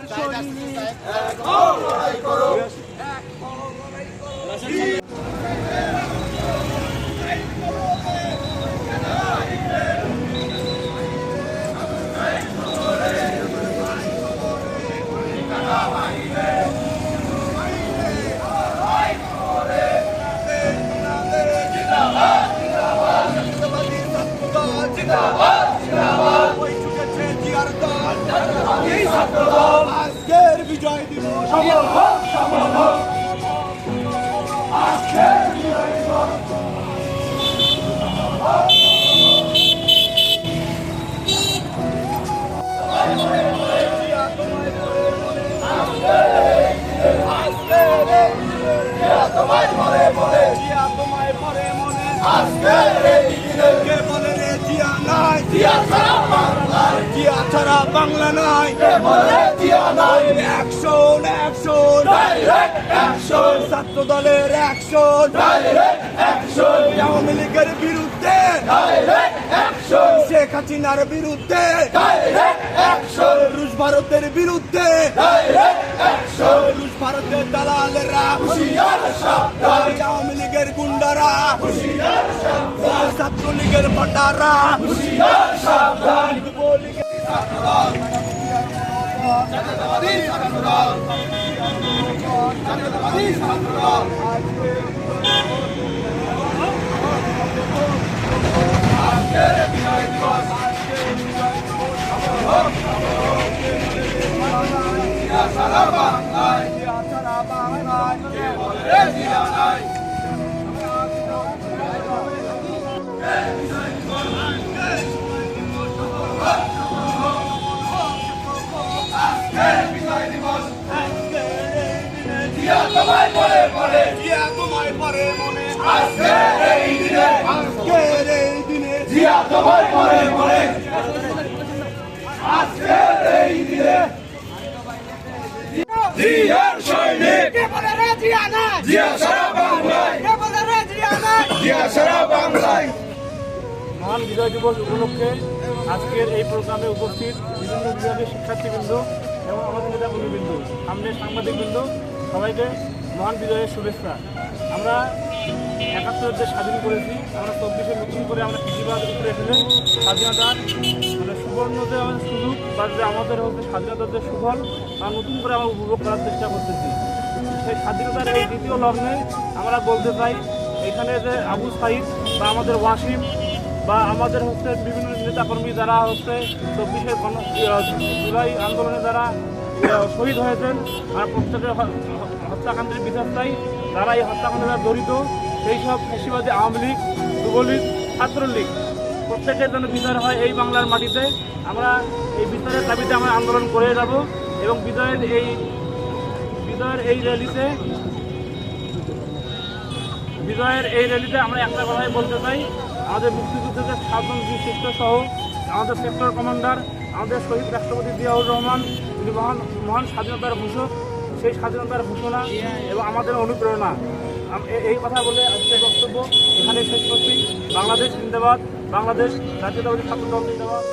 সৈনিক আজকের বিজয় দিবস সফল হোক, সফল হোক। আজকের বিজয় দিবস তোমায় পরে পরে জিয়া তোমায় পরে মনে আজকের এই দিনে কে বলে রে জিয়া নাই জিয়া ছাড়া বাংলা জিয়া ছাড়া বাংলা নাই কে বলে জিয়া নাই অ্যাকশন অ্যাকশন ডাইরেক্ট অ্যাকশন ছাত্র দলের অ্যাকশন ডাইরেক্ট অ্যাকশন আওয়ামী লীগের বিরুদ্ধে ডাইরেক্ট অ্যাকশন শেখ হাসিনার বিরুদ্ধে ডাইরেক্ট অ্যাকশন রুশ ভারতের বিরুদ্ধে ডাইরেক্ট অ্যাকশন রুশ ভারতের দালালেরা হুঁশিয়ার সাবধান আওয়ামী লীগের গুন্ডারা হুঁশিয়ার সাবধান ছাত্রলীগের ভোটাররা হুঁশিয়ার সাবধান যুবলীগের ছাত্রদল জাতীয়তাবাদী ছাত্রদল জাতীয়তাবাদী ছাত্রদল আজকের বিজয় দিবস সারা বাংলায় সারা বাংলায় কে বলে জিয়া নাই জিয়া তোমায় পরে পরে জিয়া তোমায় পরে মনে আজকের এই দিনে আজকের এই দিনে জিয়া তোমায় পরে পরে আজকের এই দিনে জিয়ার সৈনিক কে বলে রে জিয়া নাই জিয়া সারা বাংলায় কে বলে রে জিয়া নাই জিয়া সারা বাংলায়। মহান বিজয় দিবস উপলক্ষে আজকের এই প্রোগ্রামে উপস্থিত বিভিন্ন বিভাগের শিক্ষার্থীবৃন্দ এবং আমাদের নেতা কর্মীবৃন্দ, সামনের সাংবাদিকবৃন্দ, সবাইকে মহান বিজয়ের শুভেচ্ছা। আমরা ৭১ যে স্বাধীন করেছি, আমরা ২৪-এ নতুন করে আমরা কৃষিবাদ উপরে ফেলে স্বাধীনতার সুবর্ণ যে আমাদের সুযোগ বা যে আমাদের হচ্ছে স্বাধীনতার যে সুফল তা নতুন করে আমরা উপভোগ করার চেষ্টা করতেছি। সেই স্বাধীনতার এই দ্বিতীয় লগ্নে আমরা বলতে চাই, এখানে যে আবু সাইদ বা আমাদের ওয়াসিম বা আমাদের হচ্ছে বিভিন্ন নেতাকর্মী যারা হচ্ছে ২৪-এ জুলাই আন্দোলনে যারা শহীদ হয়েছেন, আর প্রত্যেকের হত্যাকাণ্ডের বিচার চাই। যারা এই হত্যাকাণ্ডে জড়িত সেই সব কৃষিবাদী আওয়ামী লীগ, যুবলীগ, ছাত্রলীগ প্রত্যেকের যেন বিচার হয় এই বাংলার মাটিতে। আমরা এই বিচারের দাবিতে আমরা আন্দোলন করে যাব এবং বিজয়ের এই র্যালিতে আমরা একটা কথাই বলতে চাই, আমাদের মুক্তিযুদ্ধের ৭জন বীর শ্রেষ্ঠ সহ আমাদের সেক্টর কমান্ডার, আমাদের শহীদ রাষ্ট্রপতি জিয়াউর রহমান, যিনি মহান স্বাধীনতার ঘোষক, সেই স্বাধীনতার ঘোষণা এবং আমাদের অনুপ্রেরণা। এই কথা বলে আজকের বক্তব্য এখানে শেষ করছি। বাংলাদেশ জিন্দাবাদ, বাংলাদেশ জাতীয়তাবাদী ছাত্র দল জিন্দাবাদ।